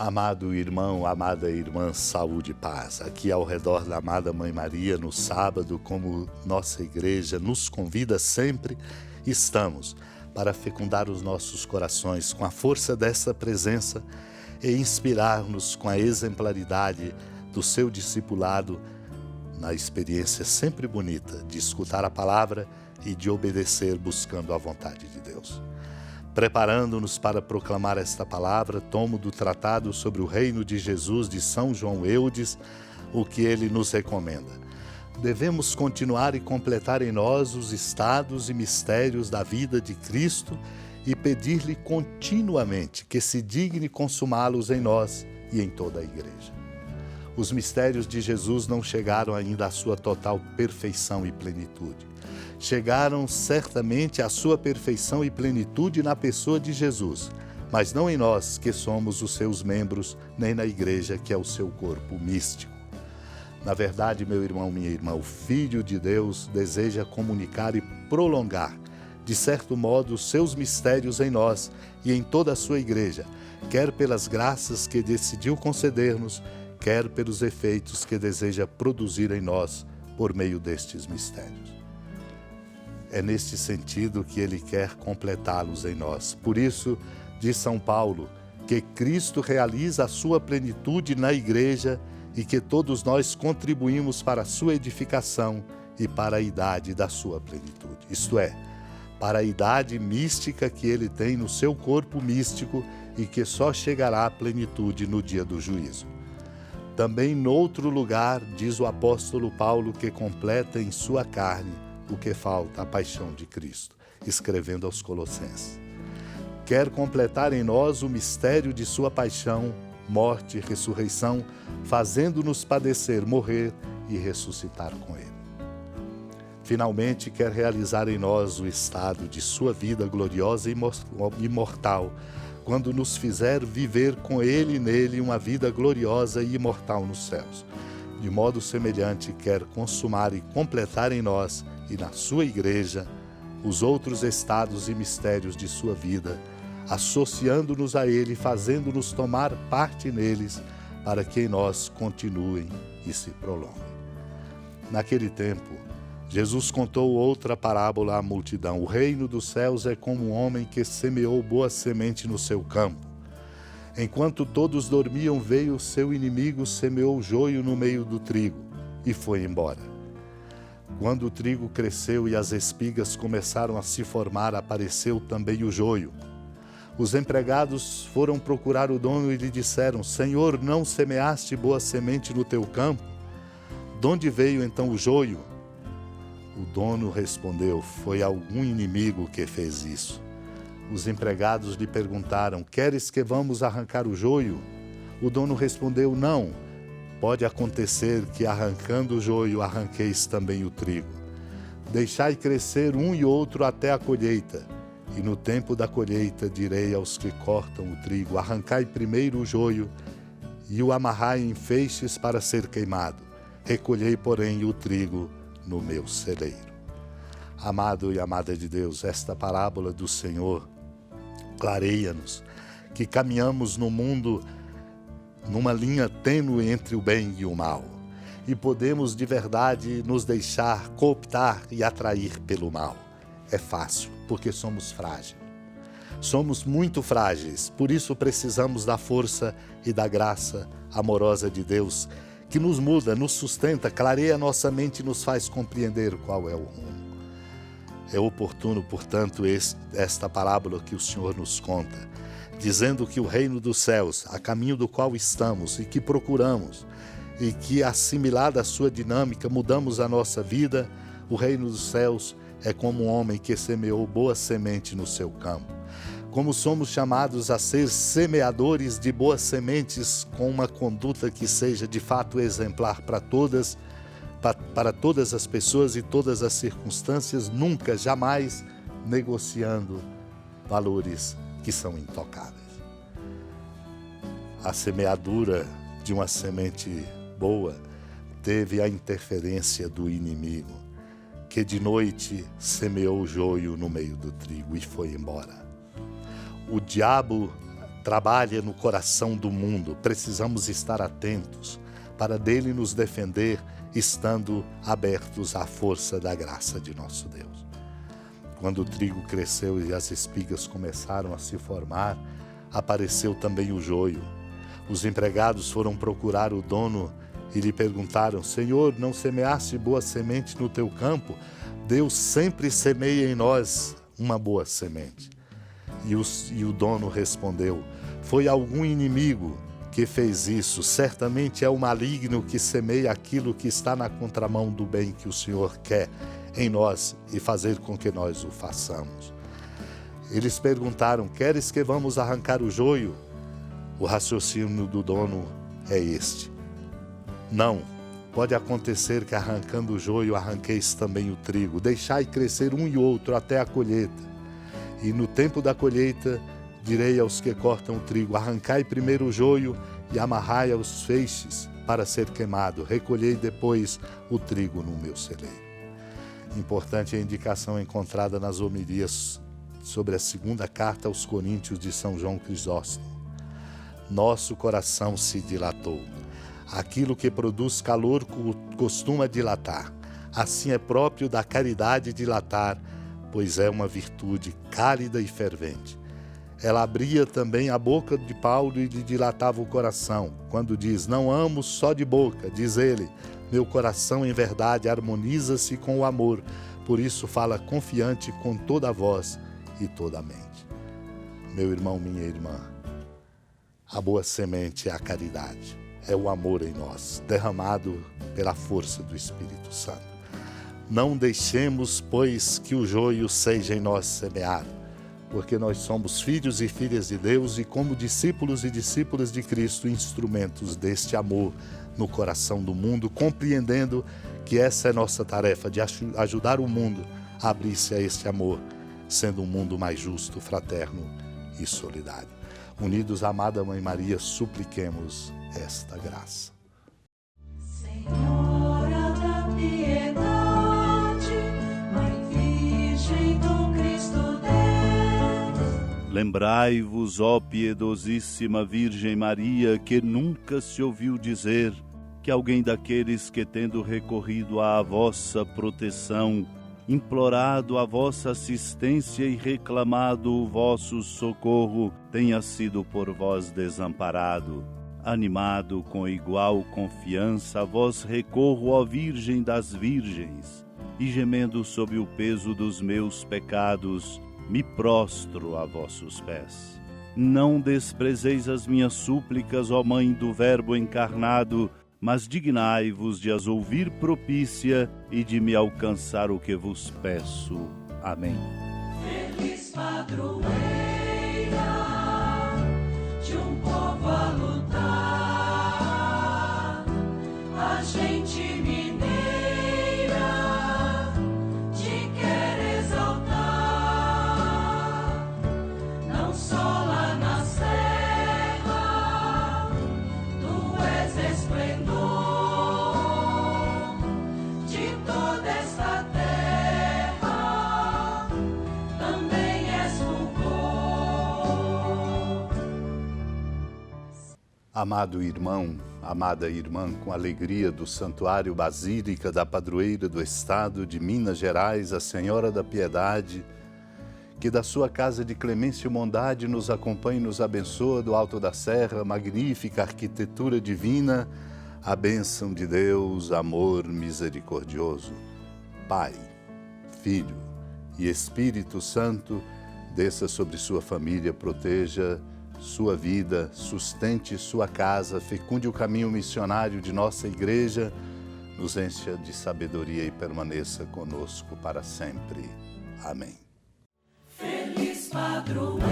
Amado irmão, amada irmã, saúde e paz. Aqui ao redor da amada Mãe Maria, no sábado, como nossa igreja nos convida sempre, estamos para fecundar os nossos corações com a força dessa presença e inspirar-nos com a exemplaridade do seu discipulado na experiência sempre bonita de escutar a palavra e de obedecer buscando a vontade de Deus. Preparando-nos para proclamar esta palavra, tomo do Tratado sobre o Reino de Jesus de São João Eudes o que ele nos recomenda. Devemos continuar e completar em nós os estados e mistérios da vida de Cristo e pedir-lhe continuamente que se digne consumá-los em nós e em toda a Igreja. Os mistérios de Jesus não chegaram ainda à sua total perfeição e plenitude. Chegaram certamente à sua perfeição e plenitude na pessoa de Jesus, mas não em nós, que somos os seus membros, nem na Igreja, que é o seu corpo místico. Na verdade, meu irmão, minha irmã, o Filho de Deus deseja comunicar e prolongar, de certo modo, os seus mistérios em nós e em toda a sua Igreja, quer pelas graças que decidiu conceder-nos, quer pelos efeitos que deseja produzir em nós por meio destes mistérios. É neste sentido que ele quer completá-los em nós. Por isso, diz São Paulo, que Cristo realiza a sua plenitude na Igreja e que todos nós contribuímos para a sua edificação e para a idade da sua plenitude. Isto é, para a idade mística que ele tem no seu corpo místico e que só chegará à plenitude no dia do juízo. Também noutro lugar, diz o apóstolo Paulo, que completa em sua carne o que falta, a paixão de Cristo, escrevendo aos Colossenses. Quer completar em nós o mistério de sua paixão, morte e ressurreição, fazendo-nos padecer, morrer e ressuscitar com ele. Finalmente, quer realizar em nós o estado de sua vida gloriosa e imortal, quando nos fizer viver com ele e nele uma vida gloriosa e imortal nos céus. De modo semelhante, quer consumar e completar em nós e na sua Igreja os outros estados e mistérios de sua vida, associando-nos a ele, fazendo-nos tomar parte neles, para que em nós continuem e se prolonguem. Naquele tempo, Jesus contou outra parábola à multidão. O reino dos céus é como um homem que semeou boa semente no seu campo. Enquanto todos dormiam, veio o seu inimigo, semeou joio no meio do trigo e foi embora. Quando o trigo cresceu e as espigas começaram a se formar, apareceu também o joio. Os empregados foram procurar o dono e lhe disseram: Senhor, não semeaste boa semente no teu campo? De onde veio então o joio? O dono respondeu: foi algum inimigo que fez isso. Os empregados lhe perguntaram: queres que vamos arrancar o joio? O dono respondeu: não. Pode acontecer que, arrancando o joio, arranqueis também o trigo. Deixai crescer um e outro até a colheita. E no tempo da colheita direi aos que cortam o trigo: arrancai primeiro o joio e o amarrai em feixes para ser queimado. Recolhei, porém, o trigo no meu celeiro. Amado e amada de Deus, esta parábola do Senhor clareia-nos que caminhamos no mundo numa linha tênue entre o bem e o mal, e podemos de verdade nos deixar cooptar e atrair pelo mal. É fácil, porque somos frágeis. Somos muito frágeis, por isso precisamos da força e da graça amorosa de Deus, que nos muda, nos sustenta, clareia nossa mente e nos faz compreender qual é o rumo. É oportuno, portanto, esta parábola que o Senhor nos conta, dizendo que o reino dos céus, a caminho do qual estamos e que procuramos, e que, assimilada a sua dinâmica, mudamos a nossa vida, o reino dos céus é como um homem que semeou boa semente no seu campo. Como somos chamados a ser semeadores de boas sementes com uma conduta que seja de fato exemplar para todas as pessoas e todas as circunstâncias, nunca, jamais negociando valores que são intocáveis. A semeadura de uma semente boa teve a interferência do inimigo, que de noite semeou o joio no meio do trigo e foi embora. O diabo trabalha no coração do mundo. Precisamos estar atentos para dele nos defender, estando abertos à força da graça de nosso Deus. Quando o trigo cresceu e as espigas começaram a se formar, apareceu também o joio. Os empregados foram procurar o dono e lhe perguntaram: Senhor, não semeaste boa semente no teu campo? Deus sempre semeia em nós uma boa semente. E o dono respondeu: foi algum inimigo que fez isso. Certamente é o maligno que semeia aquilo que está na contramão do bem que o Senhor quer em nós e fazer com que nós o façamos. Eles perguntaram: queres que vamos arrancar o joio? O raciocínio do dono é este: não, pode acontecer que arrancando o joio arranqueis também o trigo. Deixai crescer um e outro até a colheita. E no tempo da colheita direi aos que cortam o trigo: arrancai primeiro o joio e amarrai aos feixes para ser queimado. Recolhei depois o trigo no meu celeiro. Importante a indicação encontrada nas homilias sobre a segunda carta aos Coríntios de São João Crisóstomo. Nosso coração se dilatou. Aquilo que produz calor costuma dilatar. Assim é próprio da caridade dilatar, pois é uma virtude cálida e fervente. Ela abria também a boca de Paulo e lhe dilatava o coração. Quando diz: não amo só de boca, diz ele, meu coração em verdade harmoniza-se com o amor, por isso fala confiante com toda a voz e toda a mente. Meu irmão, minha irmã, a boa semente é a caridade, é o amor em nós, derramado pela força do Espírito Santo. Não deixemos, pois, que o joio seja em nós semeado, porque nós somos filhos e filhas de Deus e, como discípulos e discípulas de Cristo, instrumentos deste amor no coração do mundo, compreendendo que essa é nossa tarefa, de ajudar o mundo a abrir-se a este amor, sendo um mundo mais justo, fraterno e solidário. Unidos à amada Mãe Maria, supliquemos esta graça. Senhora da piedade, Mãe Virgem do Cristo Deus. Lembrai-vos, ó piedosíssima Virgem Maria, que nunca se ouviu dizer que alguém daqueles que, tendo recorrido à vossa proteção, implorado a vossa assistência e reclamado o vosso socorro, tenha sido por vós desamparado. Animado com igual confiança, a vós recorro, ó Virgem das Virgens, e gemendo sob o peso dos meus pecados, me prostro a vossos pés. Não desprezeis as minhas súplicas, ó Mãe do Verbo encarnado, mas dignai-vos de as ouvir propícia e de me alcançar o que vos peço. Amém. Feliz padroeira de um povo a lutar, a gente mineira te quer exaltar, não só lá na serra, tu és esplendor de toda esta terra, também és fulgor. Amado irmão, amada irmã, com alegria do Santuário Basílica da Padroeira do Estado de Minas Gerais, a Senhora da Piedade, que da sua casa de clemência e bondade nos acompanhe e nos abençoa do alto da serra, magnífica arquitetura divina, a bênção de Deus, amor misericordioso. Pai, Filho e Espírito Santo, desça sobre sua família, proteja sua vida, sustente sua casa, fecunde o caminho missionário de nossa igreja, nos encha de sabedoria e permaneça conosco para sempre. Amém. Feliz padroeira